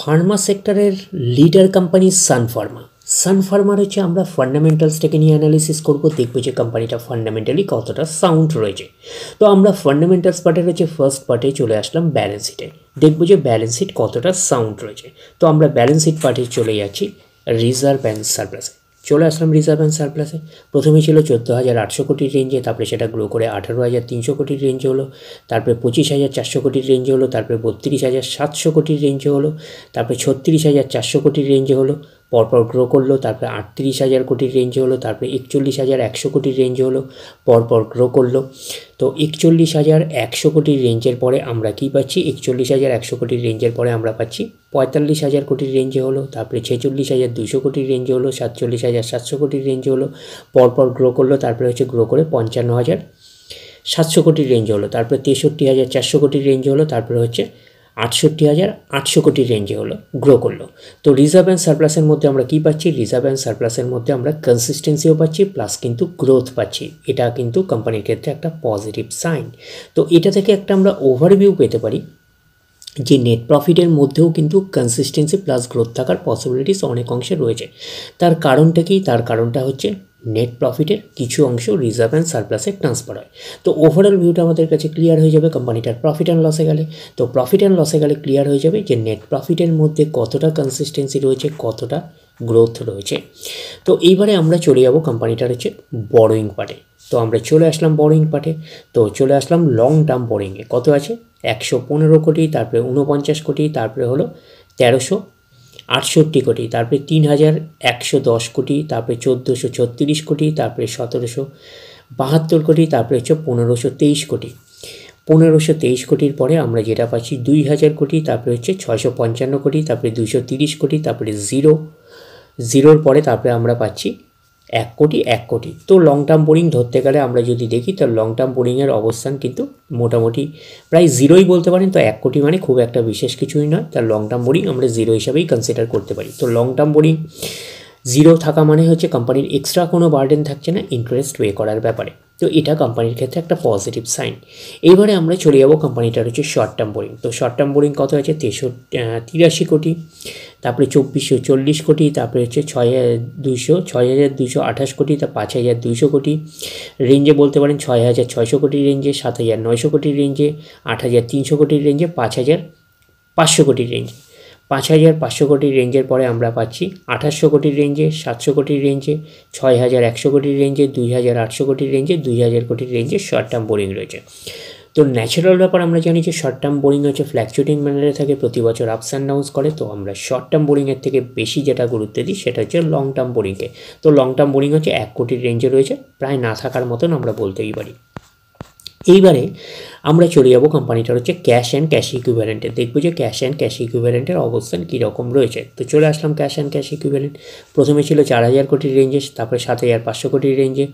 Pharma সেক্টরের leader company সানফার্মার হচ্ছে আমরা ফান্ডামেন্টালসটাকে নিয়ে অ্যানালিসিস করব, দেখব যে কোম্পানিটা ফান্ডামেন্টালি কতটা সাউন্ড রয়েছে। তো আমরা ফান্ডামেন্টালস পার্টের হচ্ছে ফার্স্ট পার্টে চলে আসলাম ব্যালেন্স শিটে, দেখব যে ব্যালেন্স শিট কতটা সাউন্ড রয়েছে। তো আমরা ব্যালেন্স শিট পার্টে চলে যাচ্ছি রিজার্ভ অ্যান্ড সারপ্লাসে। চলে আসলাম রিজার্ভ অ্যান্ড সারপ্লাসে। প্রথমে ছিল 14,800 কোটির রেঞ্জে, তারপরে সেটা গ্রো করে 18,300 কোটির রেঞ্জে হলো, তারপরে 25,400 কোটির রেঞ্জে হলো, তারপরে 32,700 কোটির রেঞ্জে হলো, তারপরে 36,400 কোটির রেঞ্জে হলো, পরপর গ্রো করলো, তারপরে 38,000 কোটির রেঞ্জে হলো, তারপরে 41,100 কোটির রেঞ্জে হলো, পরপর গ্রো করলো। তো 41,100 কোটির রেঞ্জের পরে আমরা কী পাচ্ছি? 41,100 কোটির রেঞ্জের পরে আমরা পাচ্ছি 45,000 কোটির রেঞ্জে হলো, তারপরে 46,200 কোটির রেঞ্জে হলো, 47,700 কোটির রেঞ্জে হলো, পরপর গ্রো করলো, তারপরে হচ্ছে গ্রো করে 55,700 কোটির রেঞ্জে হলো, তারপরে 63,400 কোটির রেঞ্জে হলো, তারপরে হচ্ছে 68,800 কোটির রেঞ্জে হলো, গ্রো করলো। তো রিজার্ভ অ্যান্ড সারপ্লাসের মধ্যে আমরা কী পাচ্ছি? রিজার্ভ অ্যান্ড সারপ্লাসের মধ্যে আমরা কনসিস্টেন্সিও পাচ্ছি, প্লাস কিন্তু গ্রোথ পাচ্ছি। এটা কিন্তু কোম্পানির ক্ষেত্রে একটা পজিটিভ সাইন। তো এটা থেকে একটা আমরা ওভারভিউ পেতে পারি যে নেট প্রফিটের মধ্যেও কিন্তু কনসিস্টেন্সি প্লাস গ্রোথ থাকার পসিবিলিটিস অনেক অংশে রয়েছে। তার কারণটা কি? তার কারণটা হচ্ছে নেট প্রফিটের কিছু অংশ রিজার্ভ অ্যান্ড সারপ্লাসে ট্রান্সফার হয়। তো ওভারঅল ভিউটা আমাদের কাছে ক্লিয়ার হয়ে যাবে কোম্পানিটার প্রফিট অ্যান্ড লসে গেলে। তো প্রফিট অ্যান্ড লসে গেলে ক্লিয়ার হয়ে যাবে যে নেট প্রফিটের মধ্যে কতটা কনসিস্টেন্সি রয়েছে, কতটা গ্রোথ রয়েছে। তো এইবারে আমরা চলে যাব কোম্পানিটার হচ্ছে বড়োয়িং পার্টে। তো আমরা চলে আসলাম বড়োয়িং পার্টে। তো চলে আসলাম লং টার্ম বড়োয়িংয়ে। কত আছে? 115 কোটি, তারপরে 49 কোটি, তারপরে হলো 1368 কোটি, তারপরে 3,110 কোটি, তারপরে 1,436 কোটি, তারপরে 1,772 কোটি, তারপরে হচ্ছে 1,523 কোটি। 1,523 কোটির পরে আমরা যেটা পাচ্ছি 2,000 কোটি, তারপরে হচ্ছে 655 কোটি, তারপরে 230 কোটি, তারপরে জিরোর পরে তারপরে আমরা পাচ্ছি 1 কোটি 1 কোটি। তো লং টার্ম বোরিং ধরতে গেলে আমরা যদি দেখি তো লং টার্ম বোরিংয়ের অবস্থান কিন্তু মোটামুটি প্রায় জিরোই বলতে পারেন। তো 1 কোটি মানে খুব একটা বিশেষ কিছুই নয়। তার লং টার্ম বোরিং আমরা জিরো হিসাবেই কনসিডার করতে পারি। তো লং টার্ম বোরিং জিরো থাকা মানে হচ্ছে কোম্পানির এক্সট্রা কোনো বার্ডেন থাকছে না ইন্টারেস্ট পে করার ব্যাপারে। তো এটা কোম্পানির ক্ষেত্রে একটা পজিটিভ সাইন। এইবারে আমরা চলে যাবো কোম্পানিটার হচ্ছে শর্ট টার্ম বোরিং। তো শর্ট টার্ম বোরিং কত আছে? 83 কোটি, তারপরে 2,440 কোটি, তারপরে হচ্ছে 6,228 কোটি, তা 5,200 কোটি রেঞ্জে বলতে পারেন, 6,600 কোটির রেঞ্জে, 7,900 কোটির রেঞ্জে, 8,300 কোটির রেঞ্জে, 5,500 কোটির রেঞ্জে। 5,500 কোটির রেঞ্জের পরে আমরা পাচ্ছি 2,800 কোটির রেঞ্জে, 700 কোটির রেঞ্জে, 6,100 কোটির রেঞ্জে, 2,800 কোটির রেঞ্জে, 2,000 কোটির রেঞ্জে শর্ট টার্ম বোরিং রয়েছে। তো ন্যাচারাল ব্যাপার আমরা জানি যে শর্ট টার্ম বোরিং হচ্ছে ফ্ল্যাকচুয়েটিং ম্যানারে থাকে, প্রতি বছর আপস অ্যান্ড ডাউনস করে। তো আমরা শর্ট টার্ম বোরিংয়ের থেকে বেশি যেটা গুরুত্ব দিই সেটা হচ্ছে লং টার্ম বোরিংকে। তো লং টার্ম বোরিং হচ্ছে 1 কোটির রেঞ্জে রয়েছে, প্রায় না থাকার মতন আমরা বলতেই পারি। এইবারে আমরা চলে যাব কোম্পানিটার হচ্ছে ক্যাশ অ্যান্ড ক্যাশ ইকুইভ্যালেন্টে, দেখব যে ক্যাশ অ্যান্ড ক্যাশ ইকুইভ্যালেন্টের অবস্থান কীরকম রয়েছে। তো চলে আসলাম ক্যাশ অ্যান্ড ক্যাশ ইকুইভ্যালেন্ট। প্রথমে ছিল 4,000 কোটির রেঞ্জে, তারপরে 7,500 কোটির রেঞ্জে,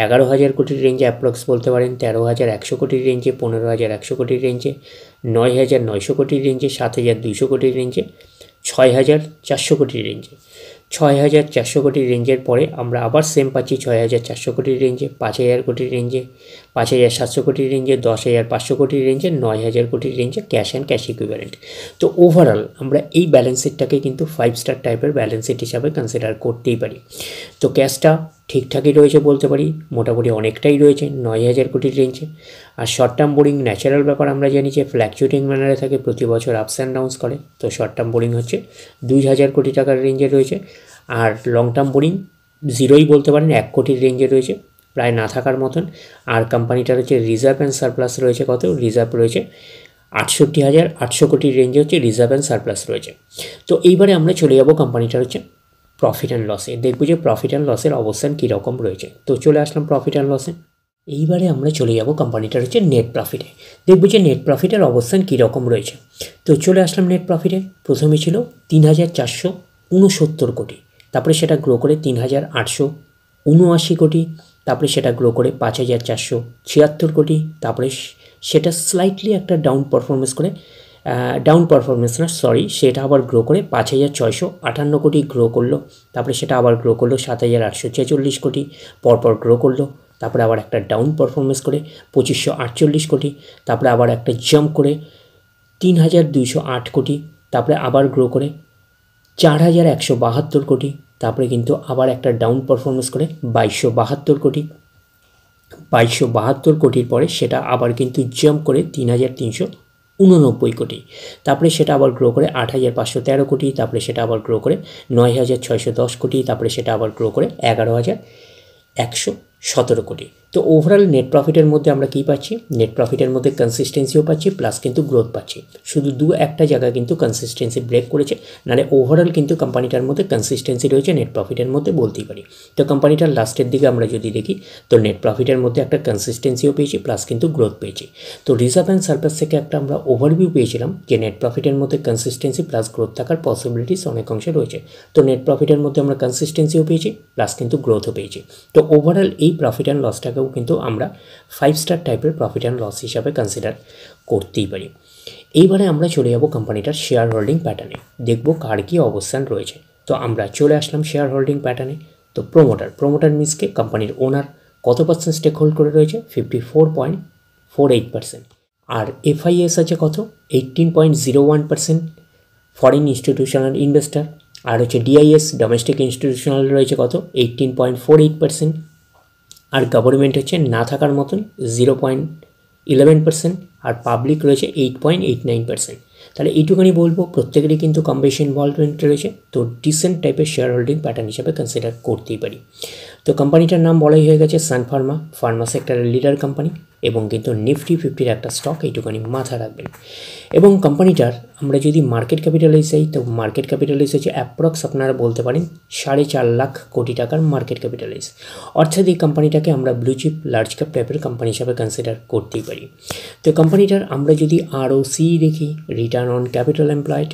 11,000 কোটির রেঞ্জে অ্যাপ্রক্স বলতে পারেন, 13,100 কোটির রেঞ্জে, 15,100 কোটির রেঞ্জে, 9,900 কোটির রেঞ্জে, 7,200 কোটির রেঞ্জে, 6,400 কোটির রেঞ্জে। 6,400 কোটির রেঞ্জের পরে আমরা আবার সেম পাচ্ছি 6,400 কোটির রেঞ্জে, 5,000 কোটির রেঞ্জে, 5,700 কোটির রেঞ্জে, 10,500 কোটির রেঞ্জে, 9,000 কোটির রেঞ্জে ক্যাশ অ্যান্ড ক্যাশ ইকুইভ্যালেন্ট। তো ওভারঅল আমরা এই ব্যালেন্স শিটটাকে কিন্তু 5 স্টার টাইপের ব্যালেন্স শিট হিসাবে কনসিডার করতেই পারি। তো ক্যাশটা ঠিকঠাকই রয়েছে বলতে পারি, মোটামুটি অনেকটাই রয়েছে 9,000 কোটির রেঞ্জে। আর শর্ট টার্ম বোরিং ন্যাচারাল ব্যাপার আমরা জানি যে ফ্ল্যাকচুয়েটিং ম্যানারে থাকে, প্রতি বছর আপস অ্যান্ড ডাউনস করে। তো শর্ট টার্ম বোরিং হচ্ছে 2,000 কোটি টাকার রেঞ্জে রয়েছে। আর লং টার্ম বোরিং জিরোই বলতে পারেন, 1 কোটির রেঞ্জে রয়েছে, প্রায় না থাকার মতন। আর কোম্পানিটার হচ্ছে রিজার্ভ অ্যান্ড সারপ্লাস রয়েছে কত? রিজার্ভ রয়েছে 68,800 কোটির রেঞ্জে হচ্ছে রিজার্ভ অ্যান্ড সারপ্লাস রয়েছে। তো এইবারে আমরা চলে যাব কোম্পানিটার হচ্ছে প্রফিট অ্যান্ড লসে, দেখব যে প্রফিট অ্যান্ড লসের অবস্থান কীরকম রয়েছে। তো চলে আসলাম প্রফিট অ্যান্ড লসে। এইবারে আমরা চলে যাব কোম্পানিটার হচ্ছে নেট প্রফিটে, দেখব যে নেট প্রফিটের অবস্থান কীরকম রয়েছে। তো চলে আসলাম নেট প্রফিটে। প্রথমে ছিল 3,469 কোটি, তারপরে সেটা গ্রো করে 3,879 কোটি, তারপরে সেটা গ্রো করে 5,476 কোটি, তারপরে সেটা স্লাইটলি একটা ডাউন পারফরমেন্স সেটা আবার গ্রো করে 5,658 কোটি গ্রো করলো, তারপরে সেটা আবার গ্রো করলো 7,846 কোটি, পরপর গ্রো করলো, তারপরে আবার একটা ডাউন পারফরমেন্স করে 2,548 কোটি, তারপরে আবার একটা জাম্প করে 3,208 কোটি, তারপরে আবার গ্রো করে 4172 কোটি, তারপরে কিন্তু আবার একটা ডাউন পারফরমেন্স করে 2272 কোটি, 2272 কোটির পরে সেটা আবার কিন্তু জাম্প করে 3389 কোটি, তারপরে সেটা আবার গ্রো করে 8513 কোটি, তারপরে সেটা আবার গ্রো করে 9610 কোটি, তারপরে সেটা আবার গ্রো করে 11117 কোটি। তো ওভারঅল নেট প্রফিটের মধ্যে আমরা কী পাচ্ছি, নেট প্রফিটের মধ্যে কনসিস্টেন্সিও পাচ্ছি প্লাস কিন্তু গ্রোথ পাচ্ছি। শুধু একটা জায়গায় কিন্তু কনসিস্টেন্সি ব্রেক করেছে, নাহলে ওভারঅল কিন্তু কোম্পানিটার মধ্যে কনসিস্টেন্সি রয়েছে নেট প্রফিটের মধ্যে বলতেই পারি। তো কোম্পানিটার লাস্টের দিকে আমরা যদি দেখি তো নেট প্রফিটের মধ্যে একটা কনসিস্টেন্সিও পেয়েছি প্লাস কিন্তু গ্রোথ পেয়েছি। তো রিজার্ভ অ্যান্ড সারপ্লাস থেকে একটা আমরা ওভারভিউ পেয়েছিলাম যে নেট প্রফিটের মধ্যে কনসিস্টেন্সি প্লাস গ্রোথ থাকার পসিবিলিটিস অনেক অংশে রয়েছে। তো নেট প্রফিটের মধ্যে আমরা কনসিস্টেন্সিও পেয়েছি প্লাস কিন্তু গ্রোথও পেয়েছি। তো ওভারঅল এই প্রফিট অ্যান্ড লসটাকেও কিন্তু আমরা 5 স্টার টাইপের প্রফিট অ্যান্ড লস হিসাবে কনসিডার করতেই পারি। এইবারে আমরা চলে যাব কোম্পানিটার শেয়ার হোল্ডিং প্যাটার্নে, দেখব কার কী অবস্থান রয়েছে। তো আমরা চলে আসলাম শেয়ার হোল্ডিং প্যাটার্নে। তো প্রোমোটার মিন্সকে কোম্পানির ওনার কত পার্সেন্ট স্টেক হোল্ড করে রয়েছে, 54.48%। আর এফআইএস আছে কত, 18.01%। ফরেন ইনস্টিটিউশনাল ইনভেস্টার আর হচ্ছে ডিআইএস ডোমেস্টিক ইনস্টিটিউশনাল রয়েছে কত, 18.48%। আর গভর্নমেন্ট হচ্ছে না থাকার মতন 0.11%। আর পাবলিক রয়েছে 8.89%। তাহলে এইটুখানি বলবো প্রত্যেকেরই কিন্তু কম বেশি ইনভলভমেন্ট রয়েছে। তো ডিসেন্ট টাইপের শেয়ার হোল্ডিং প্যাটার্ন হিসাবে কনসিডার করতেই পারি। তো কোম্পানিটার নাম বলাই হয়ে গেছে সান ফার্মা সেক্টরের লিডার কোম্পানি, এবং কিন্তু নিফটি 50 একটা স্টক, এইটুখানি মাথা রাখবেন। এবং কোম্পানিটার আমরা যদি মার্কেট ক্যাপিটালাইজ চাই তো মার্কেট ক্যাপিটালাইজ হচ্ছে অ্যাপ্রক্স আপনারা বলতে পারেন 4.5 লাখ কোটি টাকার মার্কেট ক্যাপিটালাইজ। অর্থাৎ এই কোম্পানিটাকে আমরা ব্লু চিপ লার্জ ক্যাপ টাইপের কোম্পানি হিসাবে কনসিডার করতেই পারি। তো কোম্পানিটার আমরা যদি আরওসি দেখি, রিটার্ন অন ক্যাপিটাল এমপ্লয়েড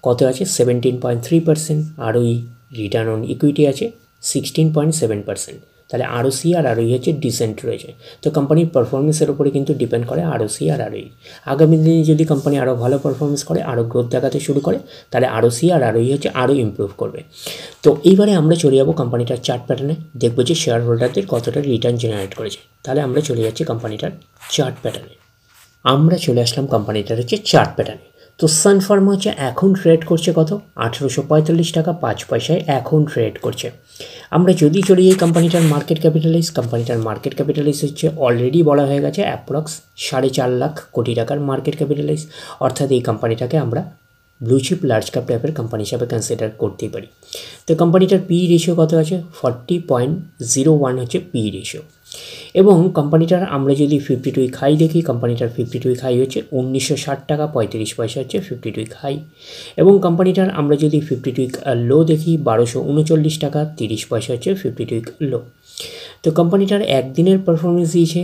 কত আছে, 17.3%। আরওই রিটার্ন অন ইকুইটি আছে 16.7%। তাহলে আরওসি আর আরওই হচ্ছে ডিসেন্ট রয়েছে। তো কোম্পানির পারফরমেন্সের উপরে কিন্তু ডিপেন্ড করে আরওসি আর আরওই। আগামী দিনে যদি কোম্পানি আরও ভালো পারফরমেন্স করে, আরও গ্রোথ দেখাতে শুরু করে, তাহলে আরওসি আর আরওই হচ্ছে আরও ইমপ্রুভ করবে। তো এইবারে আমরা চলে যাবো কোম্পানিটার চার্ট প্যাটার্নে, দেখবো যে শেয়ার হোল্ডারদের কতটা রিটার্ন জেনারেট করেছে। তাহলে আমরা চলে যাচ্ছি কোম্পানিটার চার্ট প্যাটার্নে। আমরা চলে আসলাম কোম্পানিটার হচ্ছে চার্ট প্যাটার্নে। তো সান ফার্মা হচ্ছে এখন ট্রেড করছে কত, 1845 টাকা 5 পয়সায় এখন ট্রেড করছে। আমরা যদি চলে যাই কোম্পানিটার মার্কেট ক্যাপিটালাইজ হচ্ছে অলরেডি বলা হয়ে গেছে অ্যাপ্রক্স 4.5 লাখ কোটি টাকার মার্কেট ক্যাপিটালাইজ। অর্থাৎ এই কোম্পানিটাকে আমরা ব্লু চিপ লার্জ ক্যাপ টাইপের কোম্পানি হিসাবে কনসিডার করতেই পারি। তো কোম্পানিটার পি রেশিও কত আছে, 40.01 হচ্ছে পি রেশিও। এবং কোম্পানিটার আমরা যদি 52 উইক হাই দেখি, কোম্পানিটার 52 উইক হাই হচ্ছে 1960 টাকা 35 পয়সা হচ্ছে 52 উইক হাই। এবং কোম্পানিটার আমরা যদি 52 উইক লো দেখি, 1239 টাকা 30 পয়সা হচ্ছে 52 উইক লো। তো কোম্পানিটার একদিনের পারফরমেন্স দিয়েছে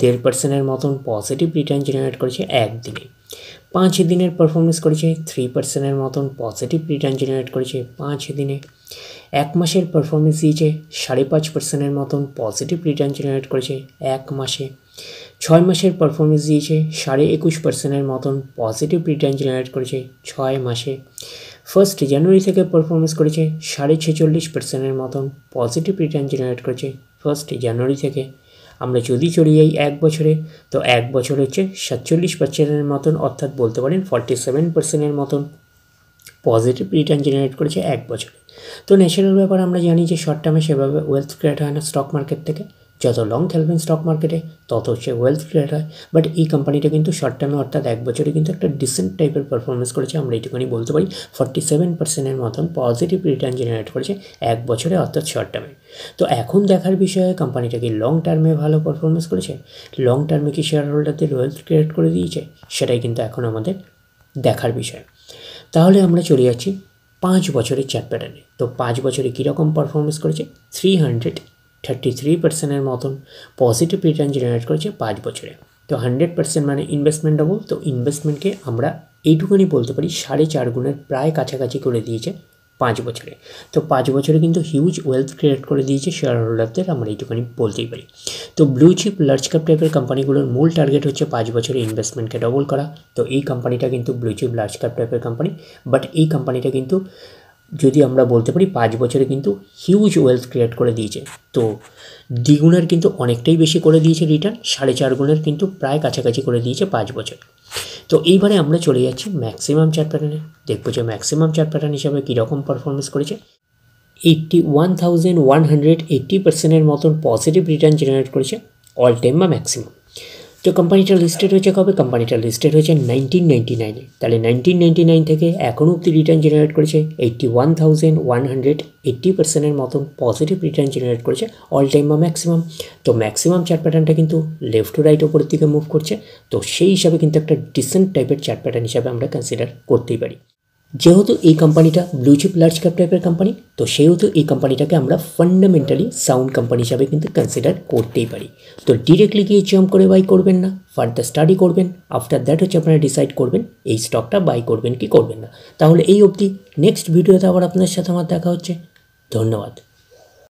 1.5% মতন পজিটিভ রিটার্ন জেনারেট করেছে একদিনে। 5 দিনের পারফরমেন্স করেছে 3% মতন পজিটিভ রিটার্ন জেনারেট করেছে 5 দিনে। 1 মাসের পারফরমেন্স দিয়েছে 5.5% মতন পজিটিভ রিটার্ন জেনারেট করেছে 1 মাসে। 6 মাসের পারফরমেন্স দিয়েছে 21.5% মতন পজিটিভ রিটার্ন জেনারেট করেছে 6 মাসে। 1 জানুয়ারি থেকে পারফরমেন্স করেছে 46.5% মতন পজিটিভ রিটার্ন জেনারেট করেছে 1 জানুয়ারি থেকে। আমরা যদি চলে যাই 1 বছরে, তো 1 বছর হচ্ছে 47% মতন, অর্থাৎ বলতে পারেন 47% মতন পজিটিভ রিটার্ন জেনারেট করেছে 1 বছরে। তো ন্যাচারাল ব্যাপার আমরা জানি যে শর্ট টার্মে সেভাবে ওয়েলথ ক্রিয়েট হয় না স্টক মার্কেট থেকে। যত লং খেলবেন স্টক মার্কেটে তত হচ্ছে ওয়েলথ ক্রিয়েট হয়। বাট এই কোম্পানিটা কিন্তু শর্ট টার্মে অর্থাৎ 1 বছরে কিন্তু একটা ডিসেন্ট টাইপের পারফরমেন্স করেছে। আমরা এইটুকুনি বলতে পারি 47% মতন পজিটিভ রিটার্ন জেনারেট করেছে 1 বছরে অর্থাৎ শর্ট টার্মে। তো এখন দেখার বিষয়ে কোম্পানিটা কি লং টার্মে ভালো পারফরমেন্স করেছে, লং টার্মে কি শেয়ার হোল্ডারদের ওয়েলথ ক্রিয়েট করে দিয়েছে, সেটাই কিন্তু এখন আমাদের দেখার বিষয়। তাহলে আমরা চলে যাচ্ছি 5 বছরের চার্ট প্যাটার্নে। তো 5 বছরে কীরকম পারফরমেন্স করেছে, 333% মতন পজিটিভ রিটার্ন জেনারেট করেছে 5 বছরে। তো 100% মানে ইনভেস্টমেন্ট ডাবল। তো ইনভেস্টমেন্টকে আমরা এইটুকুনি বলতে পারি 4.5 গুণের প্রায় কাছাকাছি করে দিয়েছে 5 বছরে। তো 5 বছরে কিন্তু হিউজ ওয়েলথ ক্রিয়েট করে দিয়েছে শেয়ার হোল্ডারদের, আমরা এইটুকুনি বলতেই পারি। তো ব্লু চিপ লার্জ ক্যাপ টাইপের কোম্পানিগুলোর মূল টার্গেট হচ্ছে 5 বছরে ইনভেস্টমেন্টকে ডবল করা। তো এই কোম্পানিটা কিন্তু ব্লু চিপ লার্জ ক্যাপ টাইপের কোম্পানি, বাট এই কোম্পানিটা কিন্তু যদি আমরা বলতে পারি 5 বছরে কিন্তু হিউজ ওয়েলথ ক্রিয়েট করে দিয়েছে। তো দ্বিগুণের কিন্তু অনেকটাই বেশি করে দিয়েছে রিটার্ন, 4.5 গুণের কিন্তু প্রায় কাছাকাছি করে দিয়েছে 5 বছর। তো এইবারে আমরা চলে যাচ্ছি ম্যাক্সিমাম চার্ট প্যাটার্নে, দেখবো যে ম্যাক্সিমাম চার্ট প্যাটার্ন হিসাবে কীরকম পারফরমেন্স করেছে। 81,180%-এর মতন পজিটিভ রিটার্ন জেনারেট করেছে অল টাইম বা ম্যাক্সিমাম। তো কোম্পানিটা লিস্টেড হয়েছে কবে? কোম্পানিটা লিস্টেড হয়েছে 1999-এ। তাহলে 1999 থেকে এখনও অব্দি রিটার্ন জেনারেট করেছে 81,180%-এর মতন পজিটিভ রিটার্ন জেনারেট করেছে অল টাইম বা ম্যাক্সিমাম। তো ম্যাক্সিমাম চার্ট প্যাটার্নটা কিন্তু লেফট টু রাইট ওপরের দিকে মুভ করছে। তো সেই হিসাবে কিন্তু একটা ডিসেন্ট টাইপের চার্ট প্যাটার্ন হিসাবে আমরা কনসিডার করতেই পারি। যেহেতু এই কোম্পানিটা ব্লু চিপ লার্জ ক্যাপ টাইপের কোম্পানি, তো সেহেতু এই কোম্পানিটাকে আমরা ফান্ডামেন্টালি সাউন্ড কোম্পানি হিসাবে কিন্তু কনসিডার করতেই পারি। তো ডিরেক্টলি গিয়ে জাম্প করে বাই করবেন না, ফার্দার স্টাডি করবেন, আফটার দ্যাট হচ্ছে আপনারা ডিসাইড করবেন এই স্টকটা বাই করবেন কি করবেন না। তাহলে এই অবধি, নেক্সট ভিডিওতে আবার আপনাদের সাথে আমার দেখা হচ্ছে। ধন্যবাদ।